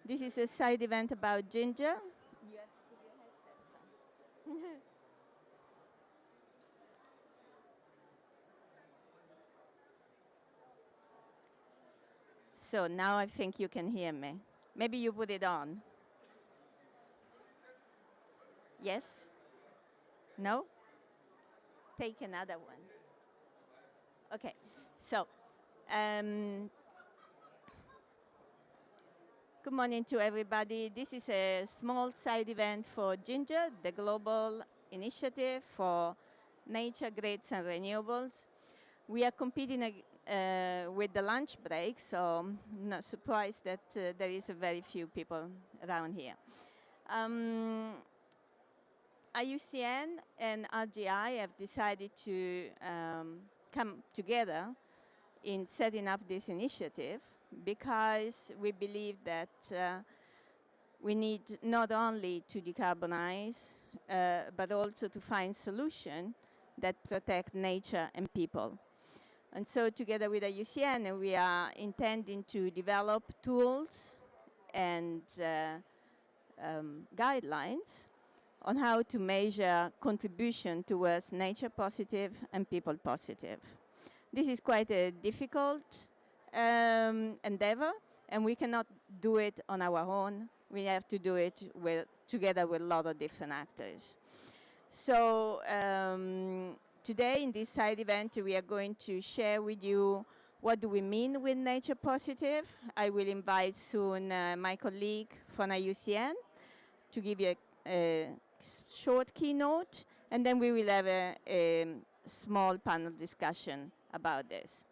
This is a side event about GINGR. You have to put your headsets on. So now I think you can hear me. Maybe you put it on. Yes? No? Take another one. Okay. So, good morning to everybody. This is a small side event for GINGR, the global initiative for nature, grids, and renewables. We are competing with the lunch break, so I'm not surprised that there is very few people around here. IUCN and RGI have decided to come together in setting up this initiative because we believe that we need not only to decarbonize, but also to find solutions that protect nature and people. And so together with IUCN, we are intending to develop tools and guidelines on how to measure contribution towards nature positive and people positive. This is quite a difficult endeavor, and we cannot do it on our own. We have to do it together with a lot of different actors. So today in this side event, we are going to share with you what do we mean with nature positive. I will invite soon my colleague from IUCN to give you a short keynote, and then we will have a small panel discussion about this.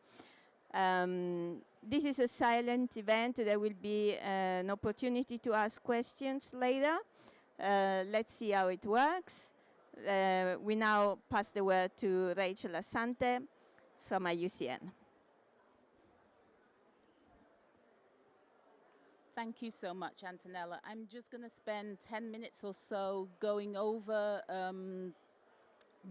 This is a silent event. There will be an opportunity to ask questions later. Let's see how it works. We now pass the word to Rachel Asante from IUCN. Thank you so much, Antonella. I'm just going to spend 10 minutes or so going over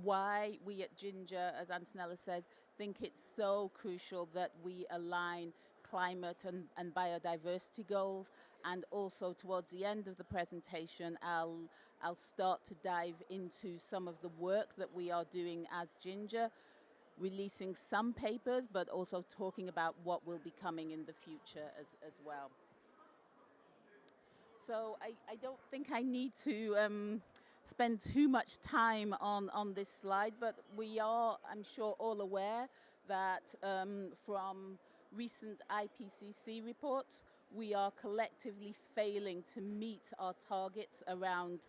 why we at GINGR, as Antonella says, think it's so crucial that we align climate and biodiversity goals. And also towards the end of the presentation, I'll start to dive into some of the work that we are doing as GINGR, releasing some papers, but also talking about what will be coming in the future as well. So I don't think I need to spend too much time on this slide, but we are, I'm sure, all aware that from recent IPCC reports, we are collectively failing to meet our targets around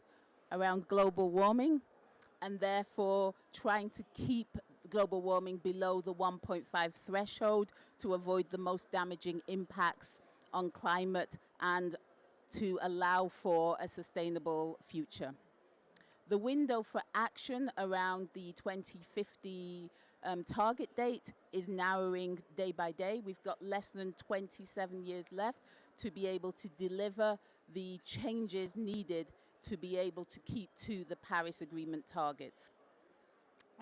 global warming, and therefore trying to keep global warming below the 1.5 threshold to avoid the most damaging impacts on climate and to allow for a sustainable future. The window for action around the 2050 target date is narrowing day by day. We've got less than 27 years left to be able to deliver the changes needed to be able to keep to the Paris Agreement targets.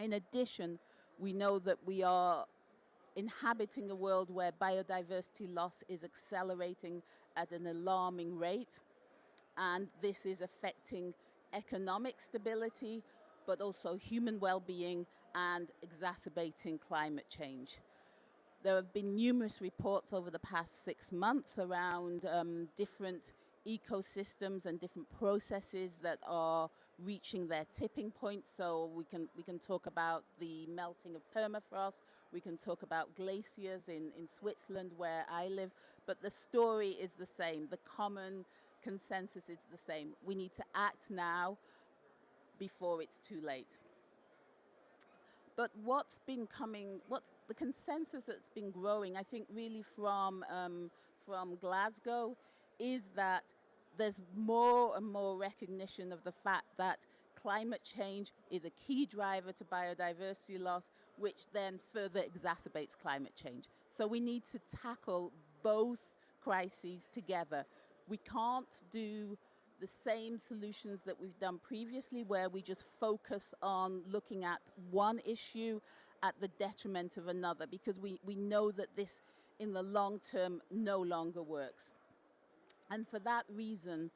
In addition, we know that we are inhabiting a world where biodiversity loss is accelerating at an alarming rate, and this is affecting economic stability, but also human well-being and exacerbating climate change. There have been numerous reports over the past 6 months around different ecosystems and different processes that are reaching their tipping point. So we can talk about the melting of permafrost, we can talk about glaciers in Switzerland where I live, but the story is the same. The common consensus is the same. We need to act now before it's too late. But what's the consensus that's been growing, I think really from Glasgow, is that there's more and more recognition of the fact that climate change is a key driver to biodiversity loss, which then further exacerbates climate change. So we need to tackle both crises together. We can't do the same solutions that we've done previously, where we just focus on looking at one issue at the detriment of another, because we know that this in the long term no longer works. And for that reason,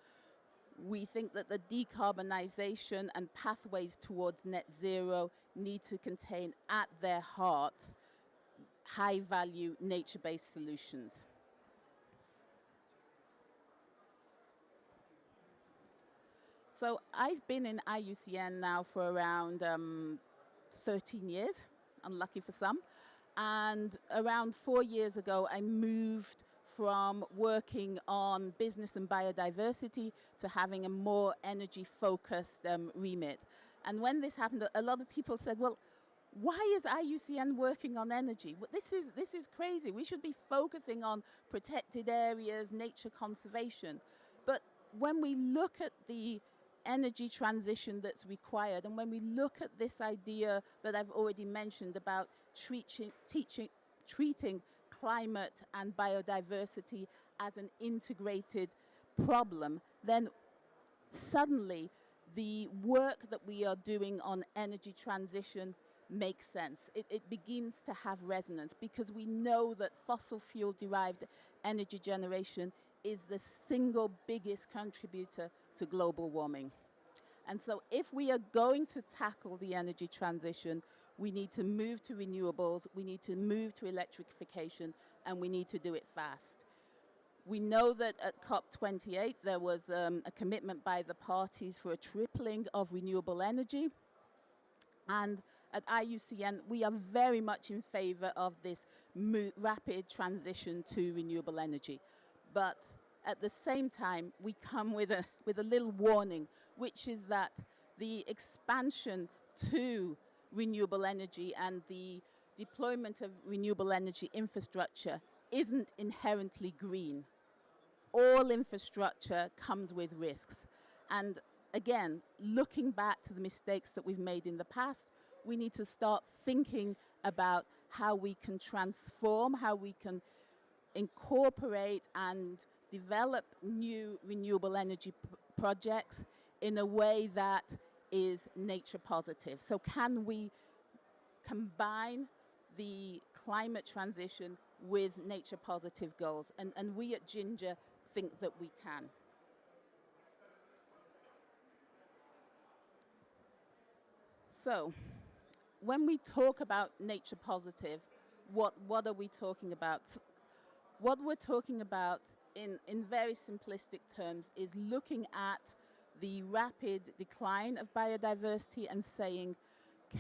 we think that the decarbonization and pathways towards net zero need to contain at their heart high-value nature-based solutions. So I've been in IUCN now for around 13 years, unlucky for some. And around 4 years ago, I moved from working on business and biodiversity to having a more energy-focused remit. And when this happened, a lot of people said, well, why is IUCN working on energy? Well, this is crazy. We should be focusing on protected areas, nature conservation. But when we look at the energy transition that's required, and when we look at this idea that I've already mentioned about treating climate and biodiversity as an integrated problem, then suddenly the work that we are doing on energy transition makes sense. It begins to have resonance, because we know that fossil fuel derived energy generation is the single biggest contributor to global warming. And so if we are going to tackle the energy transition, we need to move to renewables, we need to move to electrification, and we need to do it fast. We know that at COP28 there was a commitment by the parties for a tripling of renewable energy. And at IUCN, we are very much in favor of this rapid transition to renewable energy. But at the same time, we come with a little warning, which is that the expansion to renewable energy and the deployment of renewable energy infrastructure isn't inherently green. All infrastructure comes with risks. And again, looking back to the mistakes that we've made in the past, we need to start thinking about how we can transform, how we can incorporate and develop new renewable energy projects in a way that is nature positive. So can we combine the climate transition with nature positive goals? And we at GINGR think that we can. So when we talk about nature positive, what are we talking about? What we're talking about in very simplistic terms is looking at the rapid decline of biodiversity and saying,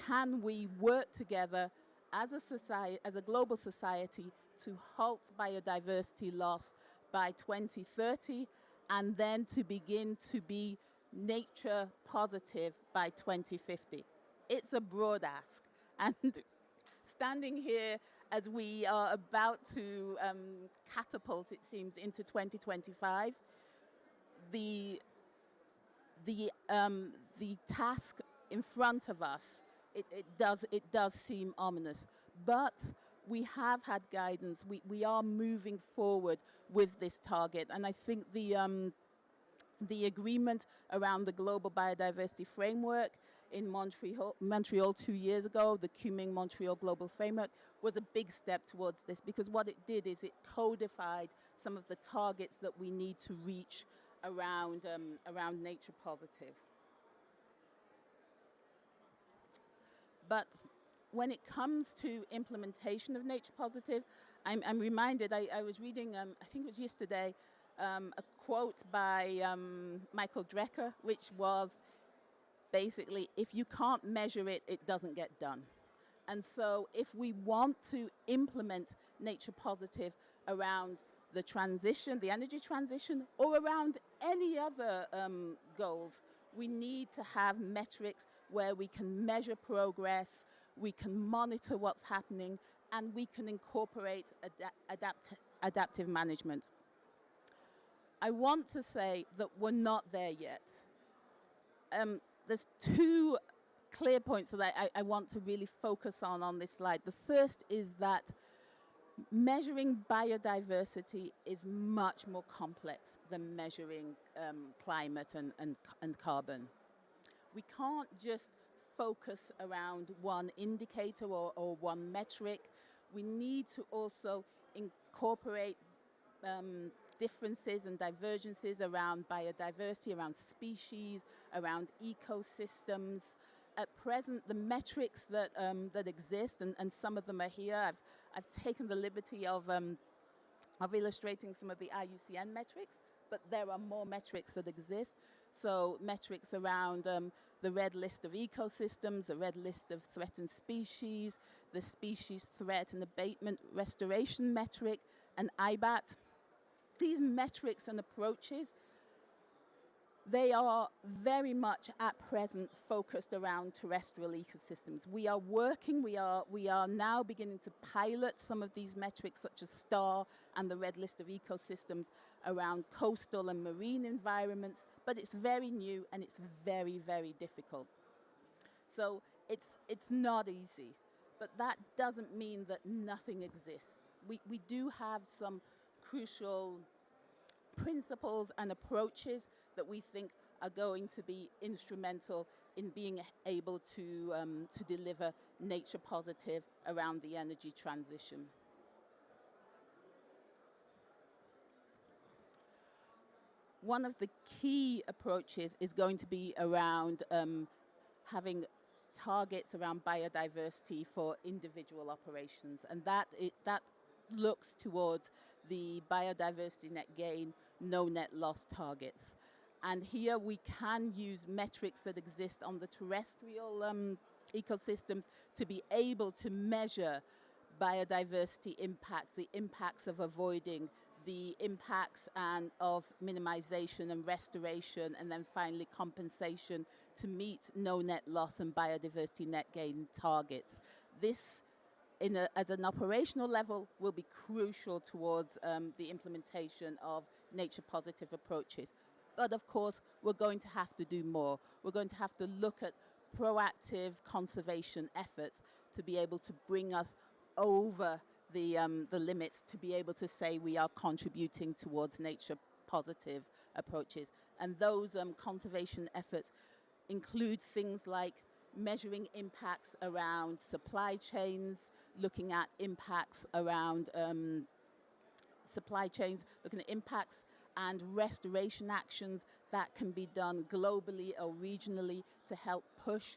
can we work together as a society, as a global society, to halt biodiversity loss by 2030 and then to begin to be nature positive by 2050? It's a broad ask. And standing here as we are about to catapult, it seems, into 2025, the task in front of us, it does seem ominous. But we have had guidance. We are moving forward with this target. And I think the agreement around the global biodiversity framework in Montreal 2 years ago, the Kunming-Montreal Global Framework, was a big step towards this, because what it did is it codified some of the targets that we need to reach around nature positive. But when it comes to implementation of nature positive, I'm reminded, I was reading, I think it was yesterday, a quote by Michael Drecker, which was basically, if you can't measure it, it doesn't get done. And so if we want to implement nature positive around the transition, the energy transition, or around any other goals, we need to have metrics where we can measure progress, we can monitor what's happening, and we can incorporate adaptive management. I want to say that we're not there yet. There's two clear points that I want to really focus on this slide. The first is that measuring biodiversity is much more complex than measuring climate and carbon. We can't just focus around one indicator or one metric. We need to also incorporate differences and divergences around biodiversity, around species, around ecosystems. At present, the metrics that, that exist, and some of them are here, I've taken the liberty of illustrating some of the IUCN metrics, but there are more metrics that exist. So metrics around the red list of ecosystems, the red list of threatened species, the species threat and abatement restoration metric, and IBAT. These metrics and approaches, they are very much at present focused around terrestrial ecosystems. We are working, we are now beginning to pilot some of these metrics such as STAR and the red list of ecosystems around coastal and marine environments, but it's very new and it's very, very difficult. So it's not easy, but that doesn't mean that nothing exists. We do have some crucial principles and approaches that we think are going to be instrumental in being able to deliver nature positive around the energy transition. One of the key approaches is going to be around having targets around biodiversity for individual operations, and that looks towards the biodiversity net gain, no net loss targets. And here we can use metrics that exist on the terrestrial ecosystems to be able to measure biodiversity impacts, the impacts of avoiding, the impacts and of minimization and restoration, and then finally compensation to meet no net loss and biodiversity net gain targets. This, as an operational level, will be crucial towards the implementation of nature positive approaches. But of course, we're going to have to do more. We're going to have to look at proactive conservation efforts to be able to bring us over the limits, to be able to say we are contributing towards nature positive approaches. And those conservation efforts include things like measuring impacts around supply chains, looking at impacts around supply chains, looking at impacts and restoration actions that can be done globally or regionally to help push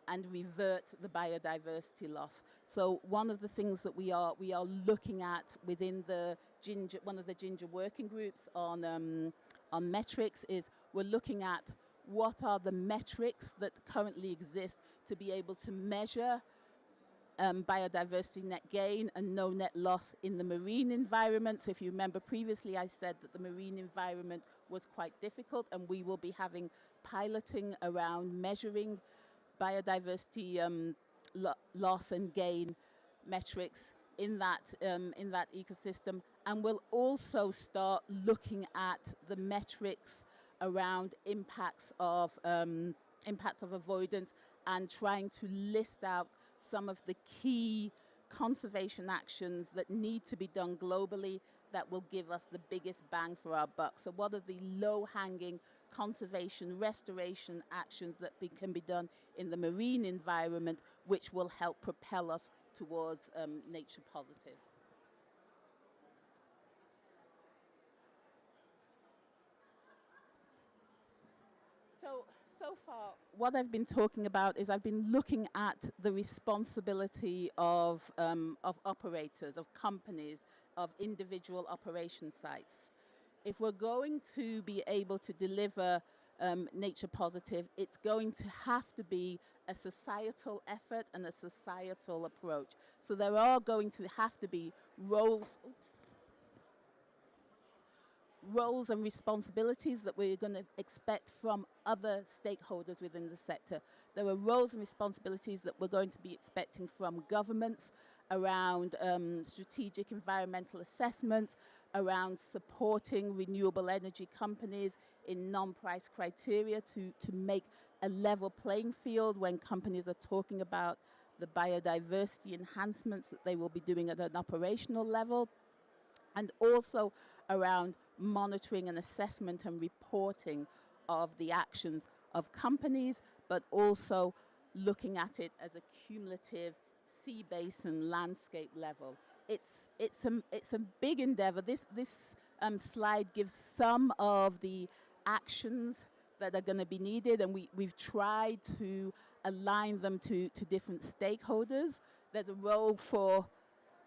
and revert the biodiversity loss. So one of the things that we are looking at within the GINGR, one of the GINGR working groups on metrics, is we're looking at what are the metrics that currently exist to be able to measure biodiversity net gain and no net loss in the marine environment. So if you remember previously, I said that the marine environment was quite difficult, and we will be having piloting around measuring biodiversity loss and gain metrics in that ecosystem. And we'll also start looking at the metrics around impacts of avoidance, and trying to list out some of the key conservation actions that need to be done globally that will give us the biggest bang for our buck. So what are the low-hanging conservation restoration actions that can be done in the marine environment, which will help propel us towards nature positive? So far, what I've been talking about is I've been looking at the responsibility of operators, of companies, of individual operation sites. If we're going to be able to deliver nature positive, it's going to have to be a societal effort and a societal approach. So there are going to have to be roles and responsibilities that we're going to expect from other stakeholders within the sector. There are roles and responsibilities that we're going to be expecting from governments around strategic environmental assessments, around supporting renewable energy companies in non-price criteria to make a level playing field when companies are talking about the biodiversity enhancements that they will be doing at an operational level, and also around monitoring and assessment and reporting of the actions of companies, but also looking at it as a cumulative sea basin landscape level. It's a big endeavor. This slide gives some of the actions that are going to be needed, and we've tried to align them to different stakeholders. There's a role for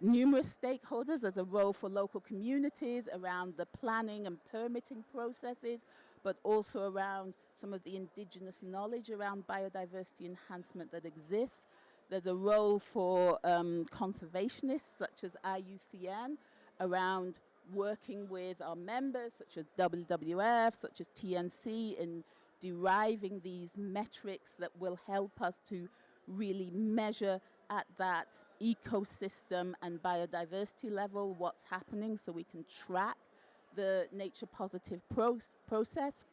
numerous stakeholders. There's a role for local communities around the planning and permitting processes, but also around some of the indigenous knowledge around biodiversity enhancement that exists. There's a role for conservationists such as IUCN around working with our members such as WWF, such as TNC, in deriving these metrics that will help us to really measure at that ecosystem and biodiversity level what's happening, so we can track the nature positive process.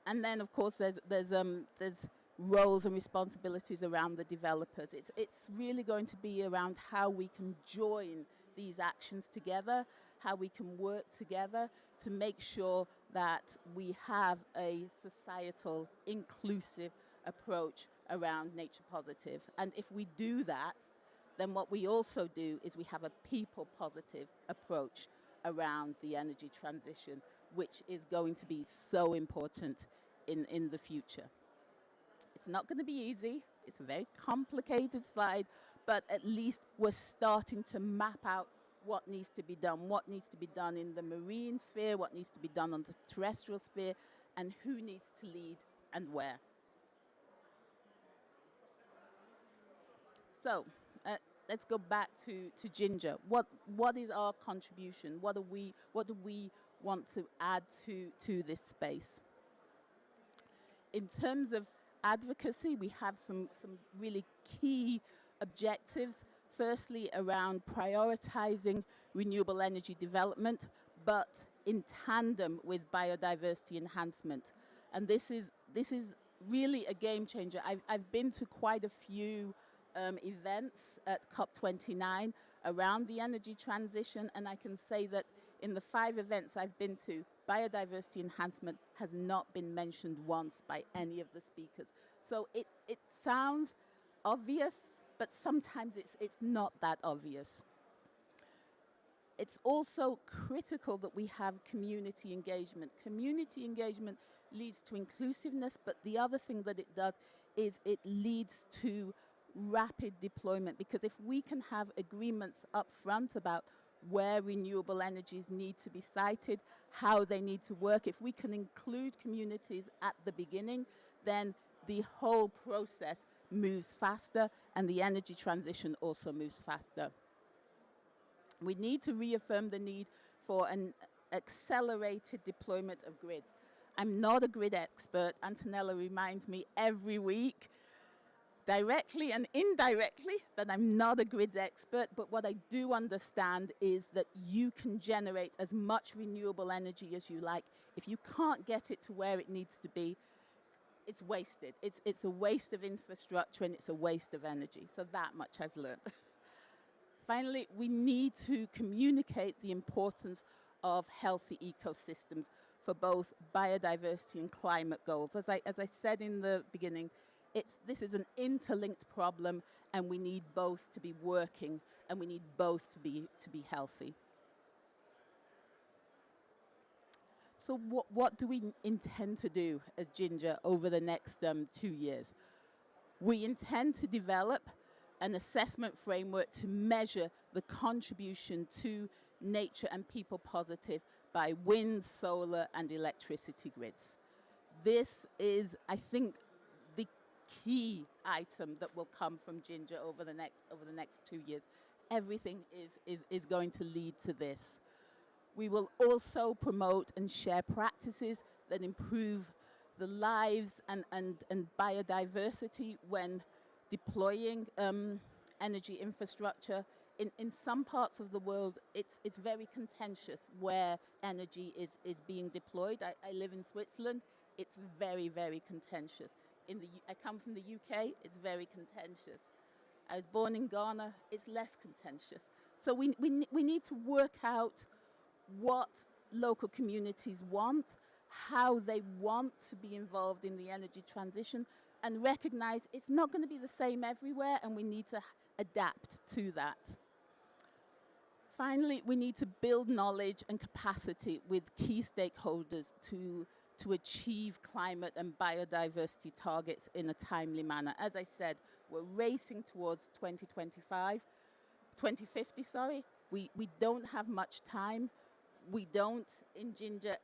And then, of course, there's roles and responsibilities around the developers. It's really going to be around how we can join these actions together, how we can work together to make sure that we have a societal, inclusive approach around nature positive. And if we do that, then what we also do is we have a people positive approach around the energy transition, which is going to be so important in the future. It's not going to be easy. It's a very complicated slide, but at least we're starting to map out what needs to be done in the marine sphere, what needs to be done on the terrestrial sphere, and who needs to lead and where. So let's go back to GINGR. What is our contribution? What do we want to add to this space? In terms of advocacy, we have some really key objectives. Firstly, around prioritizing renewable energy development, but in tandem with biodiversity enhancement. And this is really a game changer. I've been to quite a few events at COP29 around the energy transition, and I can say that in the 5 events I've been to, biodiversity enhancement has not been mentioned once by any of the speakers. So it sounds obvious, but sometimes it's not that obvious. It's also critical that we have community engagement. Community engagement leads to inclusiveness, but the other thing that it does is it leads to rapid deployment, because if we can have agreements up front about where renewable energies need to be sited, how they need to work, if we can include communities at the beginning, then the whole process moves faster and the energy transition also moves faster. We need to reaffirm the need for an accelerated deployment of grids. I'm not a grid expert. Antonella reminds me every week, directly and indirectly, that I'm not a grid expert, but what I do understand is that you can generate as much renewable energy as you like. If you can't get it to where it needs to be, it's wasted. It's a waste of infrastructure and it's a waste of energy. So that much I've learned. Finally, we need to communicate the importance of healthy ecosystems for both biodiversity and climate goals. As I said in the beginning, this is an interlinked problem, and we need both to be working, and we need both to be healthy. So what do we intend to do as GINGR over the next 2 years? We intend to develop an assessment framework to measure the contribution to nature and people positive by wind, solar, and electricity grids. This is, I think, the key item that will come from GINGR over the next 2 years. Everything is going to lead to this. We will also promote and share practices that improve the lives and biodiversity when deploying energy infrastructure. In some parts of the world, it's very contentious where energy is being deployed. I live in Switzerland. It's very, very contentious. I come from the UK. It's very contentious. I was born in Ghana. It's less contentious. So we need to work out what local communities want, how they want to be involved in the energy transition, and recognize it's not going to be the same everywhere, and we need to adapt to that. Finally, we need to build knowledge and capacity with key stakeholders to achieve climate and biodiversity targets in a timely manner. As I said, we're racing towards 2050, sorry. We don't have much time. We don't, in GINGR,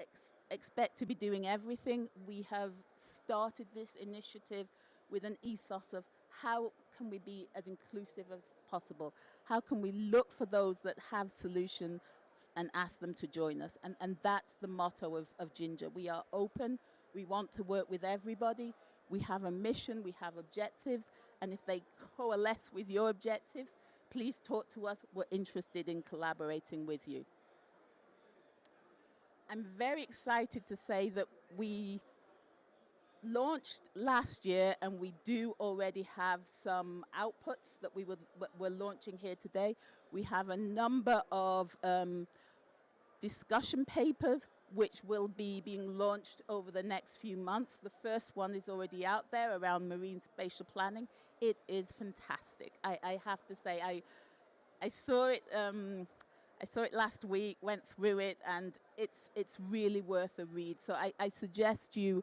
expect to be doing everything. We have started this initiative with an ethos of how can we be as inclusive as possible? How can we look for those that have solutions and ask them to join us? And that's the motto of GINGR. We are open. We want to work with everybody. We have a mission. We have objectives. And if they coalesce with your objectives, please talk to us. We're interested in collaborating with you. I'm very excited to say that we launched last year, and we do already have some outputs that we're launching here today. We have a number of discussion papers which will be being launched over the next few months. The first one is already out there around marine spatial planning. It is fantastic. I have to say, I saw it. I saw it last week, went through it, and it's really worth a read. So I suggest you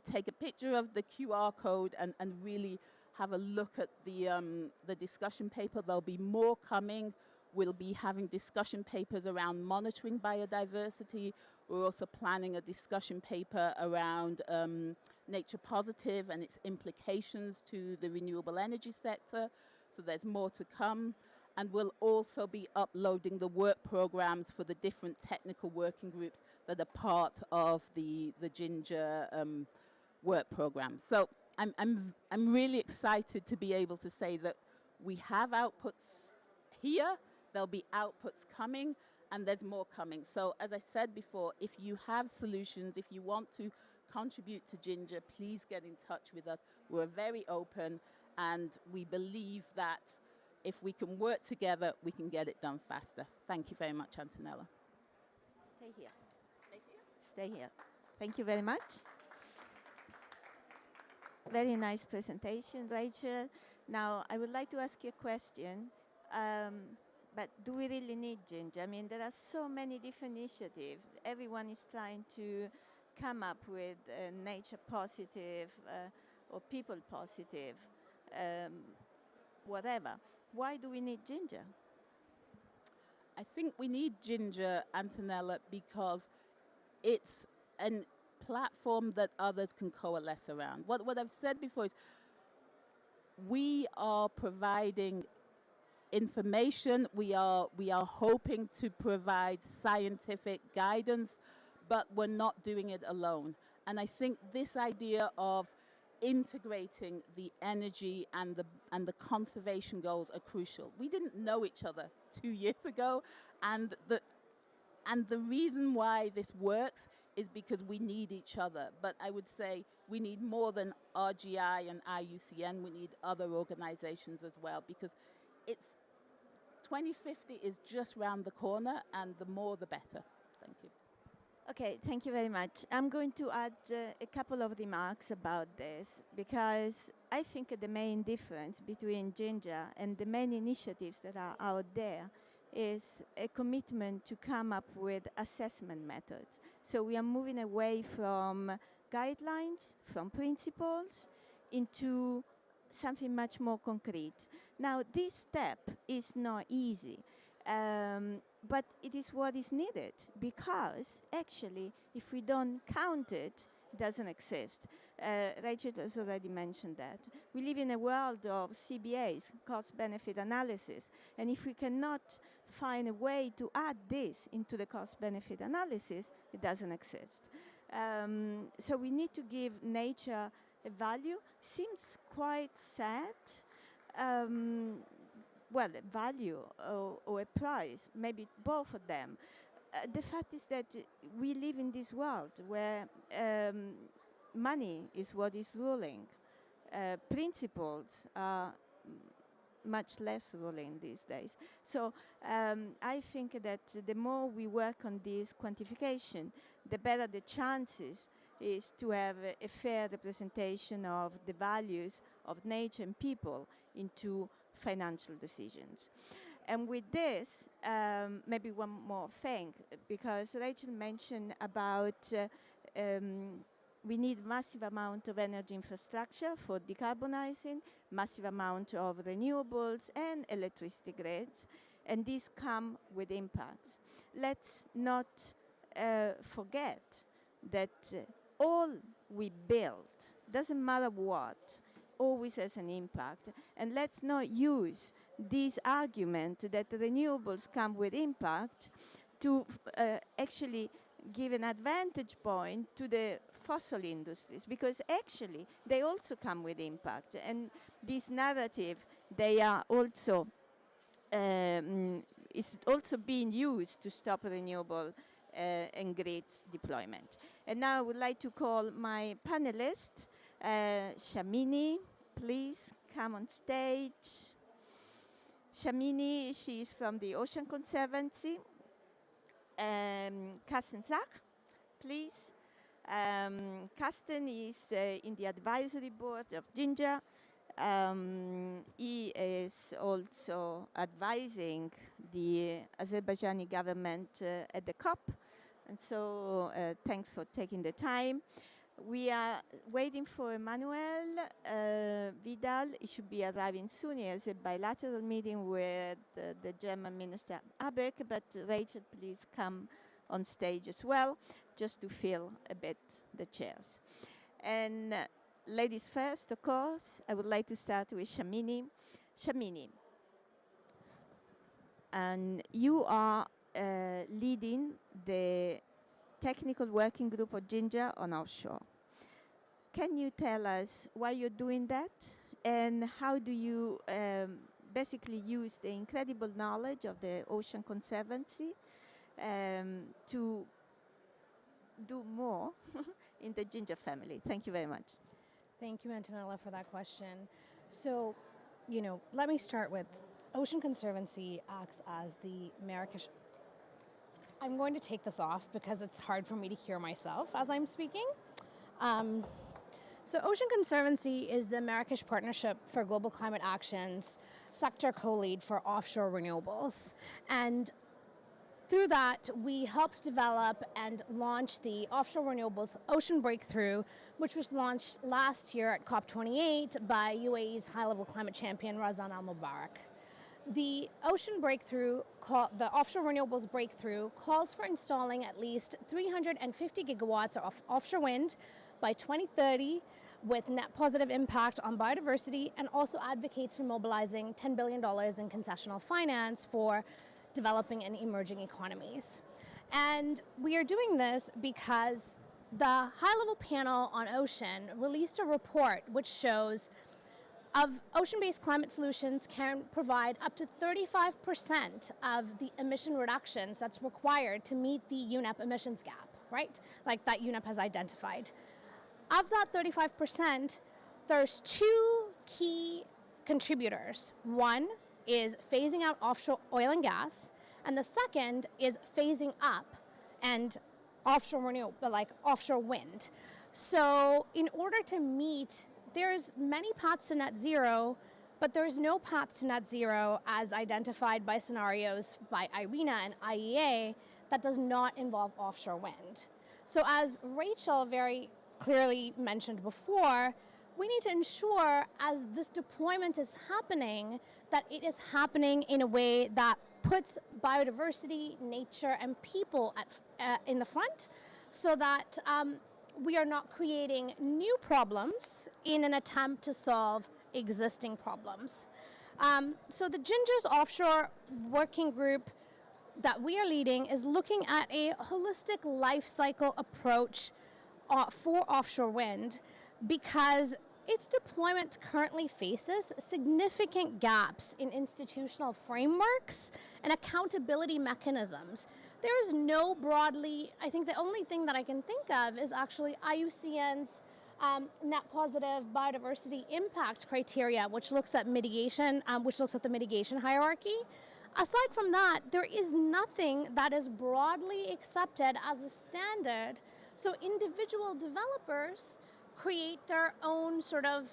take a picture of the QR code and really have a look at the discussion paper. There'll be more coming. We'll be having discussion papers around monitoring biodiversity. We're also planning a discussion paper around nature positive and its implications to the renewable energy sector. So there's more to come. And we'll also be uploading the work programs for the different technical working groups that are part of the GINGR work program. So I'm really excited to be able to say that we have outputs here, there'll be outputs coming, and there's more coming. So as I said before, if you have solutions, if you want to contribute to GINGR, please get in touch with us. We're very open, and we believe that if we can work together, we can get it done faster. Thank you very much, Antonella. Stay here. Stay here? Stay here. Thank you very much. Very nice presentation, Rachel. Now, I would like to ask you a question. But do we really need GINGR? I mean, there are so many different initiatives. Everyone is trying to come up with nature positive or people positive, whatever. Why do we need GINGR? I think we need GINGR, Antonella, because it's a platform that others can coalesce around. What I've said before is we are providing information, we are hoping to provide scientific guidance, but we're not doing it alone. And I think this idea of integrating the energy and the conservation goals are crucial. We didn't know each other 2 years ago, and the reason why this works is because we need each other. But I would say we need more than RGI and IUCN. We need other organizations as well, because it's 2050 is just round the corner, and the more the better. Thank you. Okay, thank you very much. I'm going to add a couple of remarks about this, because I think the main difference between GINGR and the many initiatives that are out there is a commitment to come up with assessment methods. So we are moving away from guidelines, from principles, into something much more concrete. Now, this step is not easy. But it is what is needed, because actually, if we don't count it, it doesn't exist. Rachel has already mentioned that. We live in a world of CBAs, cost-benefit analysis, and if we cannot find a way to add this into the cost-benefit analysis, it doesn't exist. So we need to give nature a value. Seems quite sad. Well, a value or a price, maybe both of them. The fact is that we live in this world where money is what is ruling. Principles are much less ruling these days. So I think that the more we work on this quantification, the better the chances is to have a fair representation of the values of nature and people into financial decisions. And with this, maybe one more thing, because Rachel mentioned about we need massive amount of energy infrastructure for decarbonizing, massive amount of renewables and electricity grids, and these come with impacts. Let's not forget that all we build, doesn't matter what, always has an impact. And let's not use this argument that renewables come with impact to actually give an advantage point to the fossil industries, because actually they also come with impact. And this narrative, they are also is also being used to stop renewable and grid deployment. And now I would like to call my panelist, Shamini, please come on stage. Shamini, she is from the Ocean Conservancy. Carsten Zach, please. Carsten is in the advisory board of GINGR. He is also advising the Azerbaijani government at the COP. And so thanks for taking the time. We are waiting for Emmanuel Vidal. He should be arriving soon. He has a bilateral meeting with the German Minister Abeck, but Rachel, please come on stage as well, just to fill a bit the chairs. And ladies first, of course, I would like to start with Shamini. Shamini, and you are leading the technical working group of GINGR on offshore. Can you tell us why you're doing that, and how do you basically use the incredible knowledge of the Ocean Conservancy to do more in the GINGR family? Thank you very much. Thank you, Antonella, for that question. So, let me start with Ocean Conservancy acts as the Marrakesh. I'm going to take this off because it's hard for me to hear myself as I'm speaking. So Ocean Conservancy is the Marrakesh Partnership for Global Climate Action's sector co-lead for offshore renewables. And through that, we helped develop and launch the Offshore Renewables Ocean Breakthrough, which was launched last year at COP28 by UAE's high-level climate champion, Razan Al Mubarak. The Ocean Breakthrough, the Offshore Renewables Breakthrough, calls for installing at least 350 gigawatts of offshore wind by 2030, with net positive impact on biodiversity, and also advocates for mobilizing $10 billion in concessional finance for developing and emerging economies. And we are doing this because the high-level panel on ocean released a report which shows of ocean-based climate solutions can provide up to 35% of the emission reductions that's required to meet the UNEP emissions gap, right? Like that UNEP has identified. Of that 35%, there's two key contributors. One is phasing out offshore oil and gas, and the second is phasing up and offshore renewable, like offshore wind. So in order to meet, there's many paths to net zero, but there's no path to net zero as identified by scenarios by IRENA and IEA that does not involve offshore wind. So as Rachel very clearly mentioned before, we need to ensure as this deployment is happening that it is happening in a way that puts biodiversity, nature, and people in the front, so that we are not creating new problems in an attempt to solve existing problems. So the GINGR's offshore working group that we are leading is looking at a holistic life cycle approach for offshore wind, because its deployment currently faces significant gaps in institutional frameworks and accountability mechanisms. There is no broadly, I think the only thing that I can think of is actually IUCN's net positive biodiversity impact criteria, which looks at mitigation, which looks at the mitigation hierarchy. Aside from that, there is nothing that is broadly accepted as a standard. So individual developers create their own sort of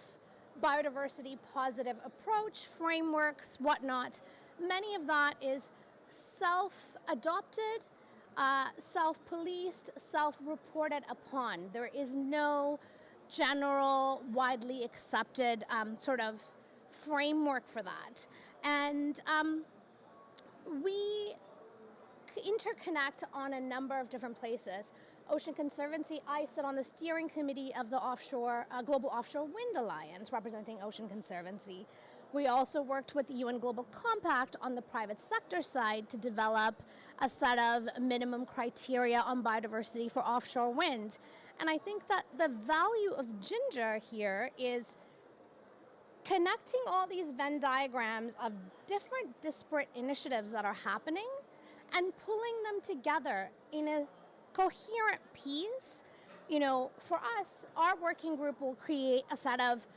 biodiversity positive approach, frameworks, whatnot, Many of that is self-adopted, self-policed, self-reported upon. There is no general, widely accepted sort of framework for that. And we interconnect on a number of different places. Ocean Conservancy, I sit on the steering committee of the Global Offshore Wind Alliance, representing Ocean Conservancy. We also worked with the UN Global Compact on the private sector side to develop a set of minimum criteria on biodiversity for offshore wind. And I think that the value of GINGR here is connecting all these Venn diagrams of different disparate initiatives that are happening and pulling them together in a coherent piece. You know, for us, our working group will create a set of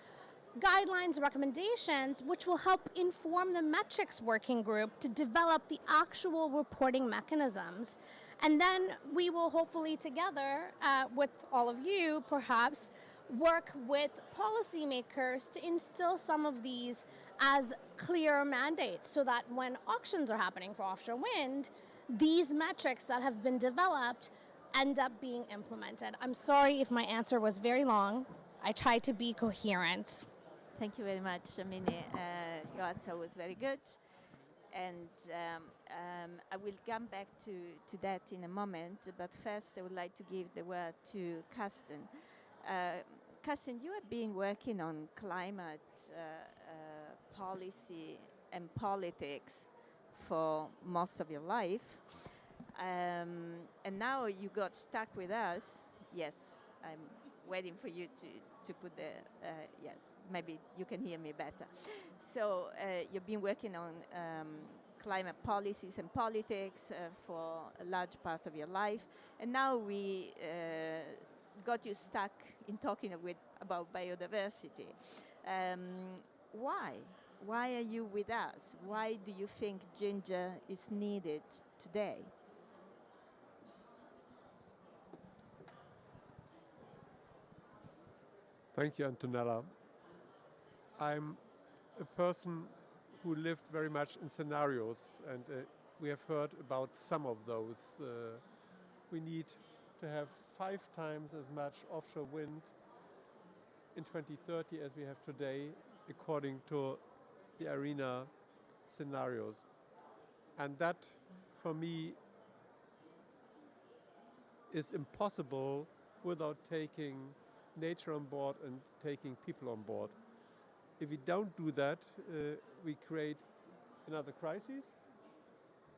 guidelines, recommendations, which will help inform the metrics working group to develop the actual reporting mechanisms. And then we will hopefully together, with all of you perhaps, work with policymakers to instill some of these as clear mandates so that when auctions are happening for offshore wind, these metrics that have been developed end up being implemented. I'm sorry if my answer was very long. I tried to be coherent. Thank you very much, Amini. Your answer was very good. And I will come back to that in a moment. But first, I would like to give the word to Karsten. Karsten, you have been working on climate policy and politics for most of your life. And now you got stuck with us. Yes, I'm waiting for you to put the, yes, maybe you can hear me better. So you've been working on climate policies and politics for a large part of your life. And now we got you stuck in talking about biodiversity. Why? Why are you with us? Why do you think GINGR is needed today? Thank you, Antonella. I'm a person who lived very much in scenarios, and we have heard about some of those. We need to have 5 times as much offshore wind in 2030 as we have today, according to the ARENA scenarios. And that, for me, is impossible without taking nature on board and taking people on board. If we don't do that, we create another crisis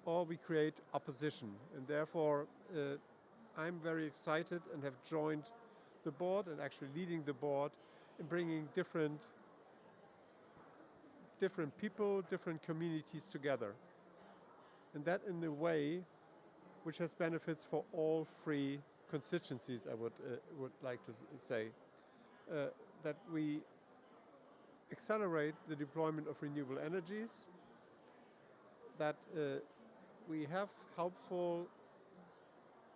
or we create opposition. And therefore, I'm very excited and have joined the board and actually leading the board in bringing different people, different communities together. And that in a way which has benefits for all 3 constituencies, I would like to say. That we accelerate the deployment of renewable energies, that we have helpful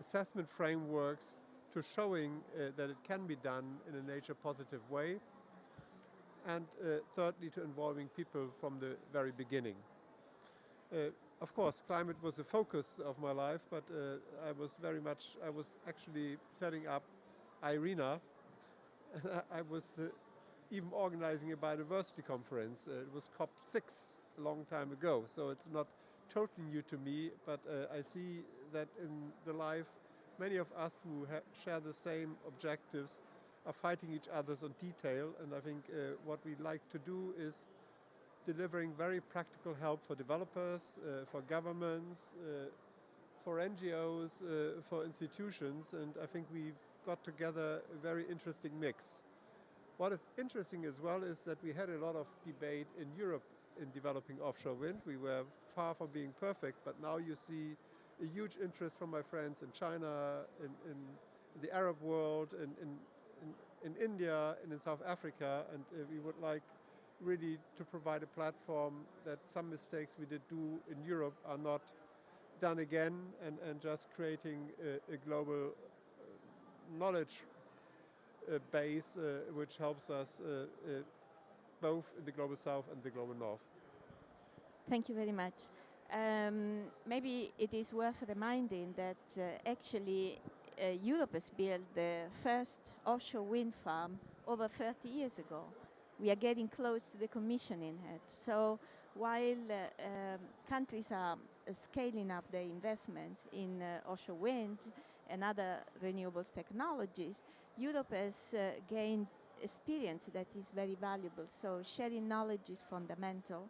assessment frameworks to showing that it can be done in a nature positive way, and thirdly, to involving people from the very beginning. Of course, climate was the focus of my life, but I was actually setting up IRENA. I was even organizing a biodiversity conference. It was COP6 a long time ago, so it's not totally new to me, but I see that in the life, many of us who share the same objectives are fighting each other on detail, and I think what we like to do is delivering very practical help for developers, for governments, for NGOs, for institutions, and I think we've got together a very interesting mix. What is interesting as well is that we had a lot of debate in Europe in developing offshore wind. We were far from being perfect, but now you see a huge interest from my friends in China, in the Arab world, in India, and in South Africa, and we would like really to provide a platform that some mistakes we did do in Europe are not done again, and just creating a global knowledge base which helps us both in the global south and the global north. Thank you very much. Maybe it is worth reminding that actually Europe has built the first offshore wind farm over 30 years ago. We are getting close to the commissioning it. So while countries are scaling up their investments in offshore wind and other renewables technologies, Europe has gained experience that is very valuable. So sharing knowledge is fundamental.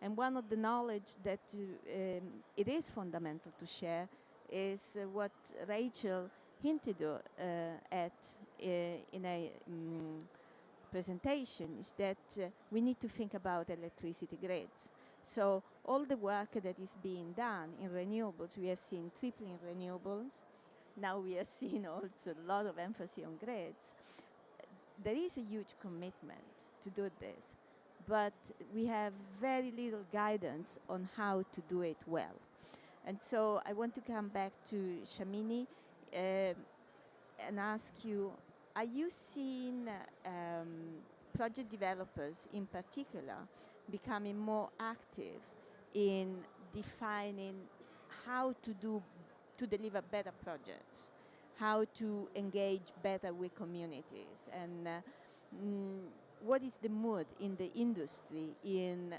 And one of the knowledge that it is fundamental to share is what Rachel hinted at in a presentation, is that we need to think about electricity grids. So all the work that is being done in renewables, we have seen tripling renewables. Now we are seeing also a lot of emphasis on grids. There is a huge commitment to do this, but we have very little guidance on how to do it well. And so I want to come back to Shamini and ask you, are you seeing project developers in particular becoming more active in defining how to deliver better projects, how to engage better with communities, and what is the mood in the industry in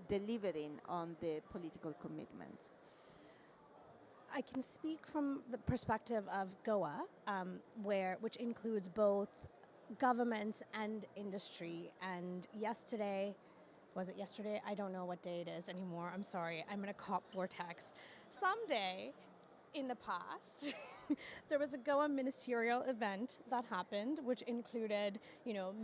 delivering on the political commitments? I can speak from the perspective of GOA, which includes both governments and industry. And yesterday, was it yesterday? I don't know what day it is anymore. I'm sorry. I'm in a COP vortex. Someday in the past, there was a GOA ministerial event that happened, which included,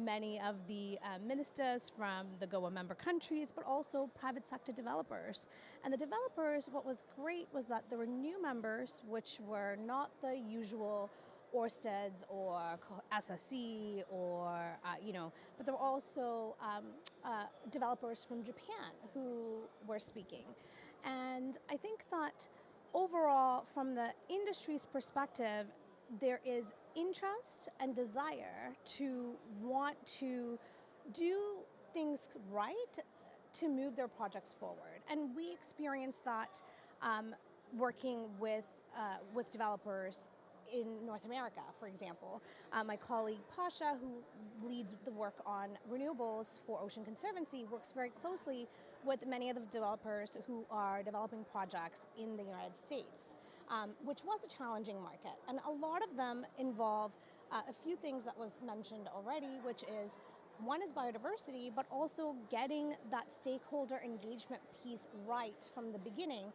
many of the ministers from the GOA member countries, but also private sector developers. And the developers, what was great was that there were new members, which were not the usual Orsteds or SSE or, but there were also developers from Japan who were speaking. And I think that overall, from the industry's perspective, there is interest and desire to want to do things right to move their projects forward. And we experienced that working with developers in North America, for example. My colleague Pasha, who leads the work on renewables for Ocean Conservancy, works very closely with many of the developers who are developing projects in the United States, which was a challenging market. And a lot of them involve a few things that was mentioned already, which is, one is biodiversity, but also getting that stakeholder engagement piece right from the beginning,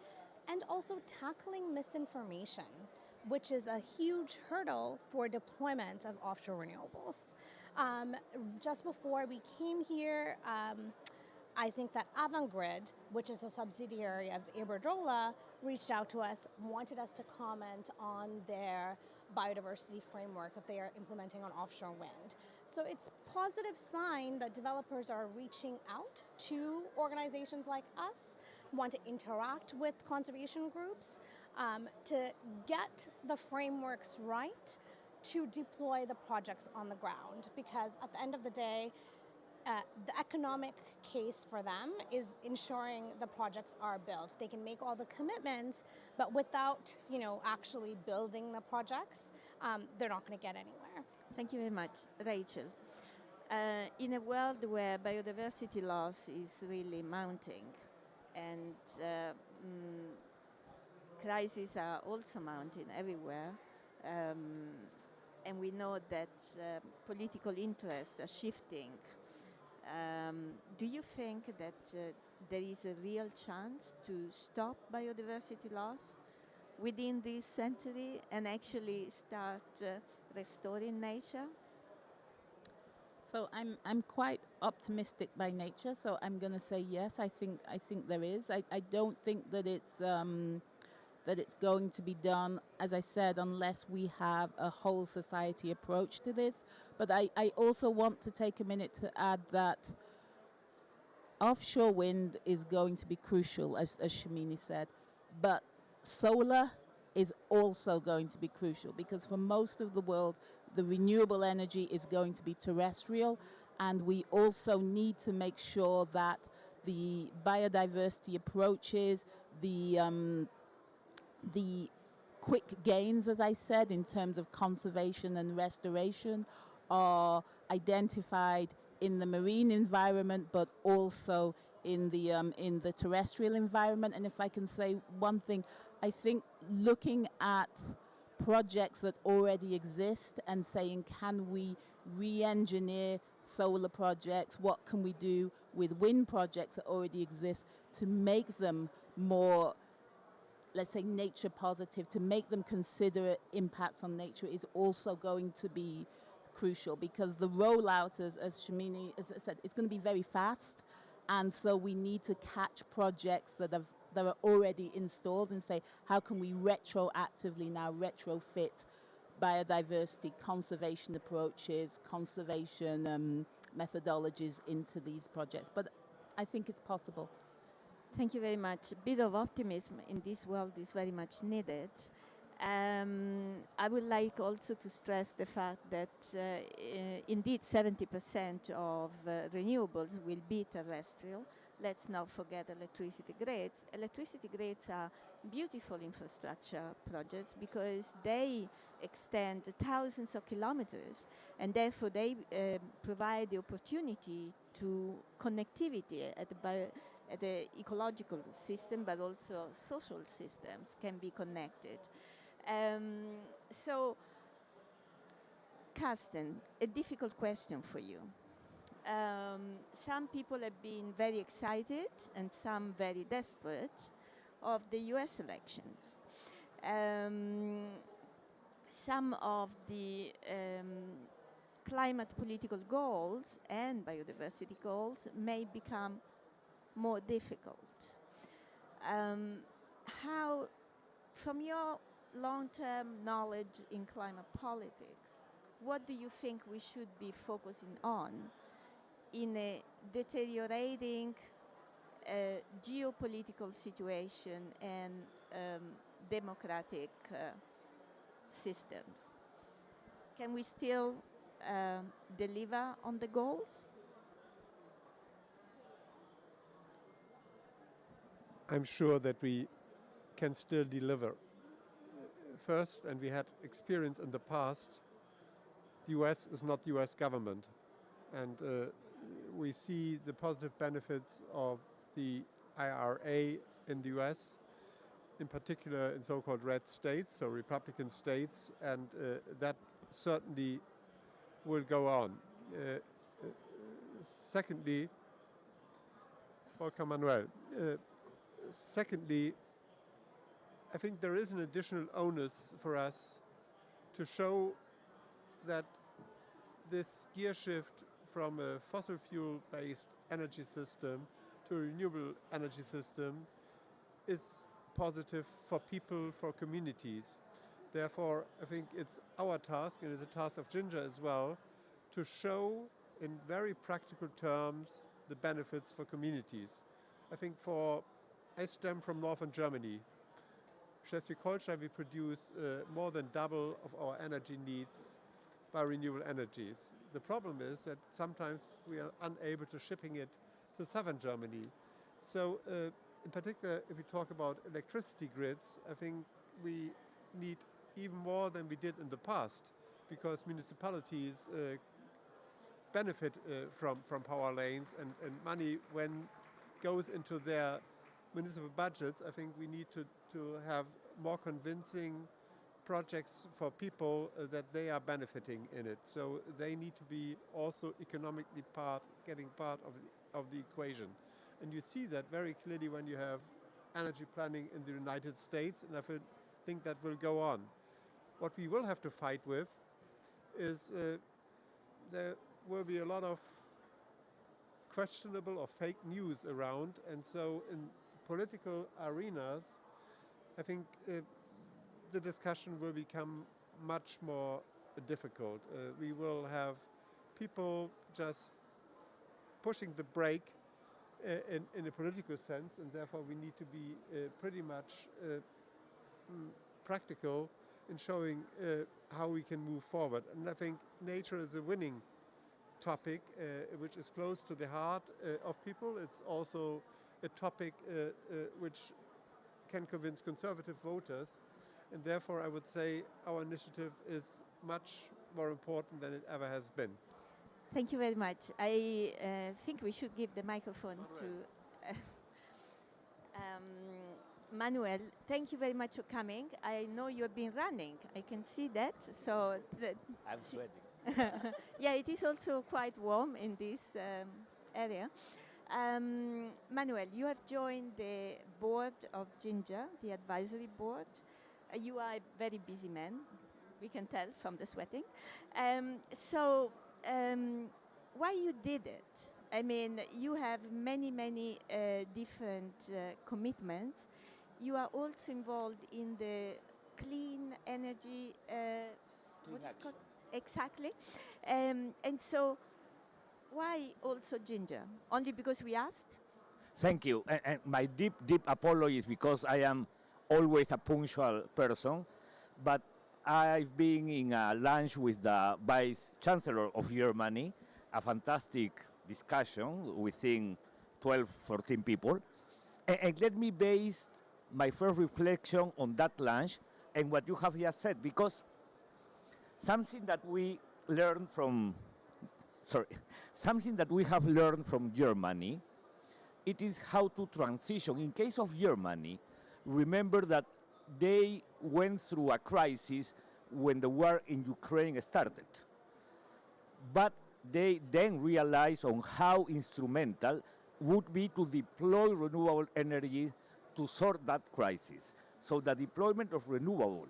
and also tackling misinformation, which is a huge hurdle for deployment of offshore renewables. Just before we came here, I think that Avangrid, which is a subsidiary of Iberdrola, reached out to us, wanted us to comment on their biodiversity framework that they are implementing on offshore wind. So it's a positive sign that developers are reaching out to organizations like us, want to interact with conservation groups, to get the frameworks right to deploy the projects on the ground. Because at the end of the day, the economic case for them is ensuring the projects are built. They can make all the commitments, but without, actually building the projects, they're not going to get anywhere. Thank you very much, Rachel. In a world where biodiversity loss is really mounting and crises are also mounting everywhere, and we know that political interests are shifting, do you think that there is a real chance to stop biodiversity loss within this century and actually start restoring nature? So I'm quite optimistic by nature. So I'm going to say yes. I think there is. I don't think that it's going to be done, as I said, unless we have a whole society approach to this. But I also want to take a minute to add that offshore wind is going to be crucial, as Shamini said, but solar is also going to be crucial, because for most of the world, the renewable energy is going to be terrestrial, and we also need to make sure that the biodiversity approaches, the quick gains, as I said, in terms of conservation and restoration are identified in the marine environment, but also in the terrestrial environment. And if I can say one thing, I think looking at projects that already exist and saying, can we re-engineer solar projects? What can we do with wind projects that already exist to make them more, let's say, nature positive, to make them consider impacts on nature is also going to be crucial, because the rollout, as Shamini as I said, it's going to be very fast, and so we need to catch projects that are already installed and say, how can we retroactively now retrofit biodiversity conservation approaches, conservation methodologies into these projects. But I think it's possible. Thank you very much. A bit of optimism in this world is very much needed. I would like also to stress the fact that indeed 70% of renewables will be terrestrial. Let's not forget electricity grids. Electricity grids are beautiful infrastructure projects because they extend thousands of kilometers, and therefore they provide the opportunity to connectivity at the ecological system, but also social systems can be connected. So, Carsten, a difficult question for you. Some people have been very excited and some very desperate of the US elections. Some of the climate political goals and biodiversity goals may become more difficult. How, from your long-term knowledge in climate politics, what do you think we should be focusing on in a deteriorating geopolitical situation and democratic systems? Can we still deliver on the goals? I'm sure that we can still deliver. First, and we had experience in the past, the US is not the US government. And we see the positive benefits of the IRA in the US, in particular in so-called red states, so Republican states, and that certainly will go on. Secondly, welcome Manuel. Secondly, I think there is an additional onus for us to show that this gear shift from a fossil fuel-based energy system to a renewable energy system is positive for people, for communities. Therefore, I think it's our task, and it's a task of GINGR as well, to show in very practical terms the benefits for communities. I think I stem from northern Germany. Schleswig-Holstein, we produce more than double of our energy needs by renewable energies. The problem is that sometimes we are unable to shipping it to southern Germany. So in particular, if we talk about electricity grids, I think we need even more than we did in the past, because municipalities benefit from power lanes, and money, when goes into their municipal budgets, I think we need to have more convincing projects for people that they are benefiting in it. So they need to be also economically getting part of the equation. And you see that very clearly when you have energy planning in the United States, and I think that will go on. What we will have to fight with is there will be a lot of questionable or fake news around, and so in political arenas, I think the discussion will become much more difficult. We will have people just pushing the brake in a political sense, and therefore we need to be pretty much practical in showing how we can move forward. And I think nature is a winning topic which is close to the heart of people. It's also a topic which can convince conservative voters, and therefore I would say our initiative is much more important than it ever has been. Thank you very much. I think we should give the microphone to Manuel. Thank you very much for coming. I know you've been running. I can see that. So I'm sweating. yeah, it is also quite warm in this area. Manuel, you have joined the board of GINGR, the advisory board. You are a very busy man. We can tell from the sweating. Why you did it? I mean, you have many different commitments. You are also involved in the clean energy. What is called? Exactly. And so, why also GINGR? Only because we asked? Thank you. And my deep apologies because I am always a punctual person, but I've been in a lunch with the Vice Chancellor of Germany, a fantastic discussion within 12, 14 people. And let me base my first reflection on that lunch and what you have just said, because something that we have learned from Germany, it is how to transition. In case of Germany, remember that they went through a crisis when the war in Ukraine started. But they then realized on how instrumental would be to deploy renewable energy to sort that crisis. So the deployment of renewable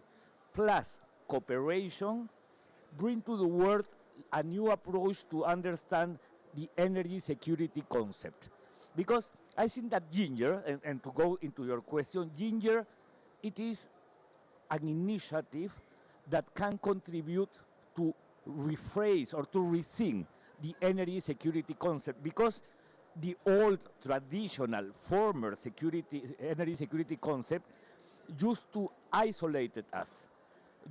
plus cooperation bring to the world a new approach to understand the energy security concept. Because I think that GINGR, and to go into your question, GINGR, it is an initiative that can contribute to rephrase or to rethink the energy security concept, because the old traditional former energy security concept used to isolate us,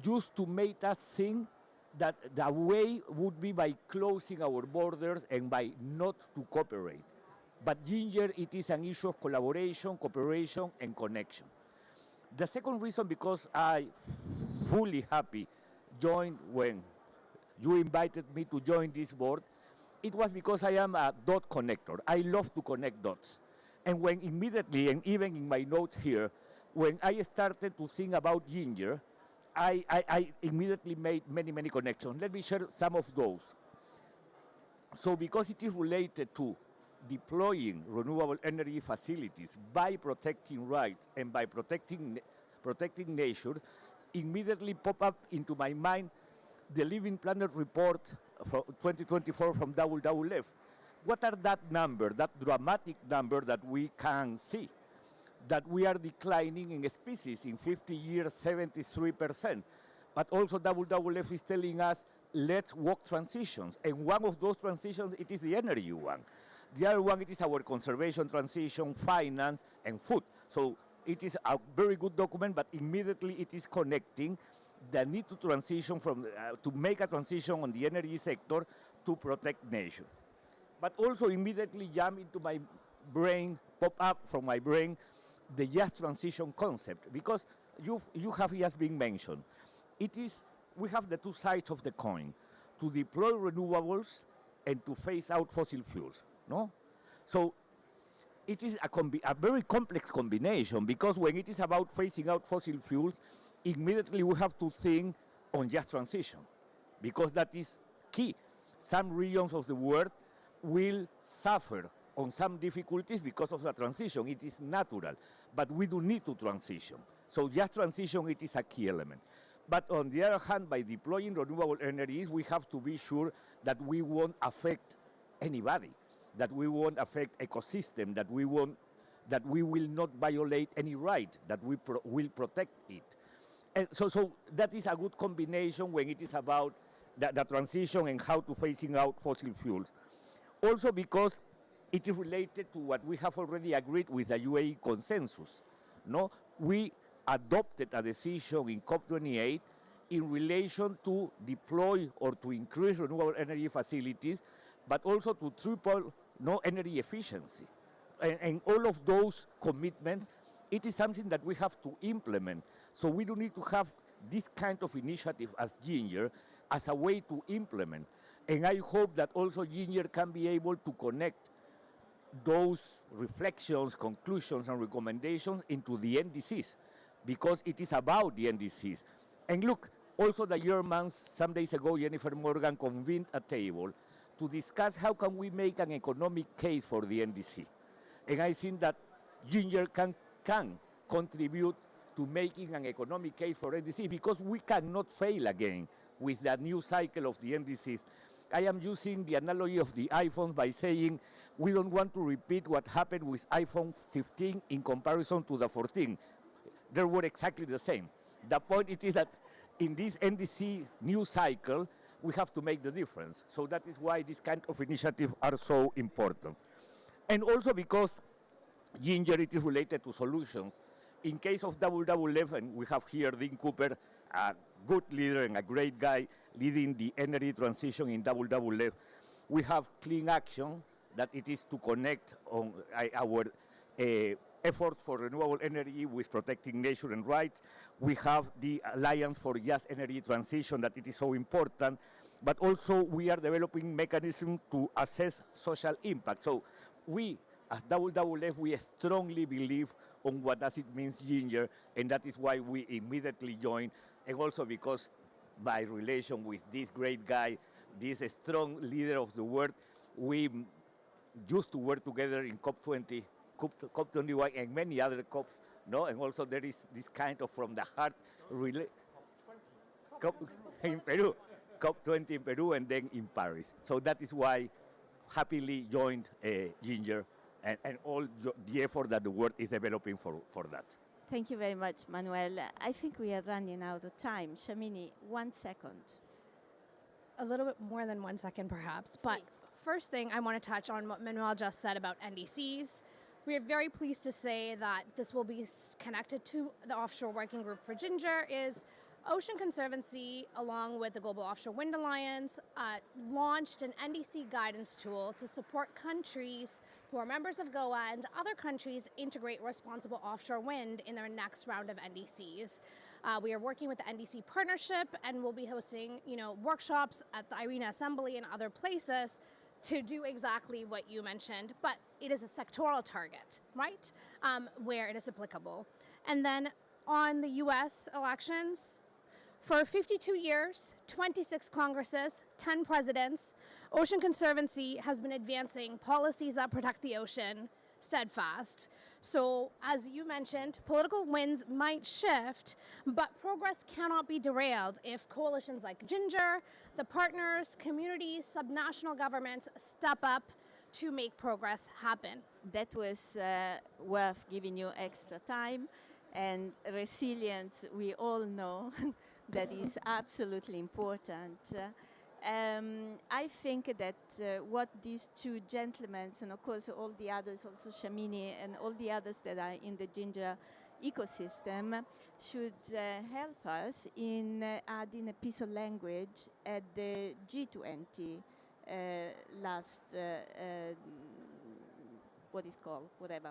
used to make us think that the way would be by closing our borders and by not to cooperate. But GINGR, it is an issue of collaboration, cooperation, and connection. The second reason, because I fully happy joined when you invited me to join this board, it was because I am a dot connector. I love to connect dots. And when immediately, and even in my notes here, when I started to think about GINGR, I immediately made many connections. Let me share some of those. So because it is related to deploying renewable energy facilities by protecting rights and by protecting nature, immediately pop up into my mind the Living Planet report for 2024 from WWF. What are that number, that dramatic number that we can see? That we are declining in species in 50 years, 73%. But also WWF is telling us, let's walk transitions. And one of those transitions, it is the energy one. The other one, it is our conservation transition, finance, and food. So it is a very good document, but immediately it is connecting the need to transition from, to make a transition on the energy sector to protect nature. But also immediately jump into my brain, pop up from my brain, the just transition concept, because you have just been mentioned. It is, we have the two sides of the coin, to deploy renewables and to phase out fossil fuels, no? So it is a very complex combination, because when it is about phasing out fossil fuels, immediately we have to think on just transition, because that is key. Some regions of the world will suffer on some difficulties because of the transition. It is natural, but we do need to transition. So just transition, it is a key element. But on the other hand, by deploying renewable energies, we have to be sure that we won't affect anybody, that we won't affect ecosystem, that we will not violate any right, that we will protect it. And so that is a good combination when it is about the transition and how to phasing out fossil fuels. Also because it is related to what we have already agreed with the UAE consensus. No, we adopted a decision in COP28 in relation to deploy or to increase renewable energy facilities but also to triple energy efficiency. And all of those commitments, it is something that we have to implement. So we do need to have this kind of initiative as GINGR as a way to implement. And I hope that also GINGR can be able to connect those reflections, conclusions, and recommendations into the NDCs, because it is about the NDCs. And look, also the Germans, some days ago, Jennifer Morgan convened a table to discuss how can we make an economic case for the NDC. And I think that GINGR can contribute to making an economic case for NDC, because we cannot fail again with that new cycle of the NDCs. I am using the analogy of the iPhones by saying we don't want to repeat what happened with iPhone 15 in comparison to the 14. They were exactly the same. The point it is that in this NDC new cycle, we have to make the difference. So that is why this kind of initiatives are so important. And also because GINGR, it is related to solutions. In case of WWF, and we have here Dean Cooper, a good leader and a great guy leading the energy transition in WWF, we have Clean Action, that it is to connect on our efforts for renewable energy with protecting nature and rights. We have the Alliance for Just Energy Transition, that it is so important, but also we are developing mechanisms to assess social impact. So we, as WWF, we strongly believe on what does it mean GINGR, and that is why we immediately joined, and also because my relation with this great guy, this strong leader of the world, we used to work together in COP20, COP21, and many other COPs, no? And also there is this kind of from the heart COP in Peru, COP20 in Peru, and then in Paris. So that is why happily joined GINGR and all the effort that the world is developing for that. Thank you very much, Manuel. I think we are running out of time. Shamini, 1 second. A little bit more than 1 second, perhaps. But first thing, I want to touch on what Manuel just said about NDCs. We are very pleased to say that this will be connected to the offshore working group for GINGR. Is Ocean Conservancy, along with the Global Offshore Wind Alliance, launched an NDC guidance tool to support countries who are members of GOA and other countries integrate responsible offshore wind in their next round of NDCs. We are working with the NDC partnership, and we'll be hosting, workshops at the IRENA Assembly and other places to do exactly what you mentioned, but it is a sectoral target, right? Where it is applicable. And then on the US elections, for 52 years, 26 Congresses, 10 presidents, Ocean Conservancy has been advancing policies that protect the ocean steadfast. So, as you mentioned, political winds might shift, but progress cannot be derailed if coalitions like GINGR, the partners, communities, subnational governments step up to make progress happen. That was worth giving you extra time. And resilience, we all know that is absolutely important. I think that what these two gentlemen, and of course all the others, also Shamini and all the others that are in the GINGR ecosystem, should help us in adding a piece of language at the G20 last, what is called, whatever,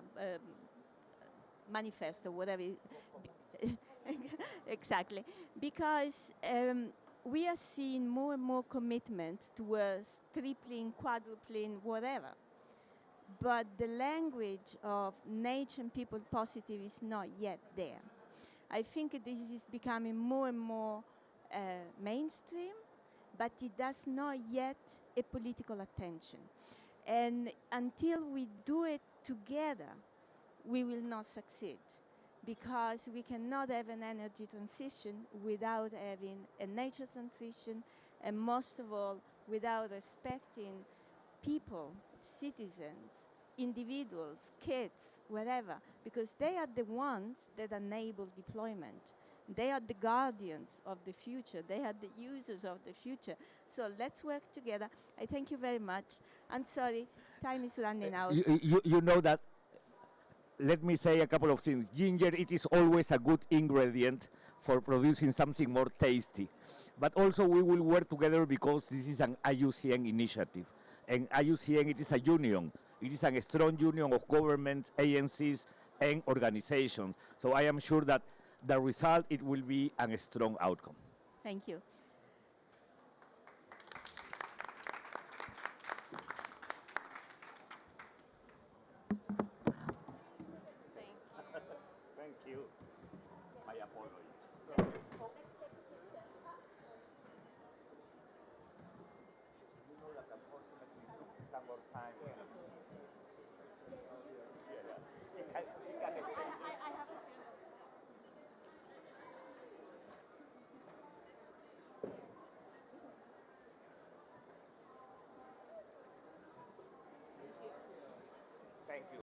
manifesto, whatever. Exactly, because we are seeing more and more commitment towards tripling, quadrupling, whatever. But the language of nature and people positive is not yet there. I think this is becoming more and more mainstream, but it does not yet a political attention. And until we do it together, we will not succeed, because we cannot have an energy transition without having a nature transition, and most of all, without respecting people, citizens, individuals, kids, whatever, because they are the ones that enable deployment. They are the guardians of the future. They are the users of the future. So let's work together. I thank you very much. I'm sorry, time is running out. You know that, let me say a couple of things. GINGR, it is always a good ingredient for producing something more tasty. But also we will work together because this is an IUCN initiative. And IUCN, it is a union. It is a strong union of governments, agencies, and organizations. So I am sure that the result, it will be a strong outcome. Thank you. Thank you. My apologies. You know that unfortunately it took some more time.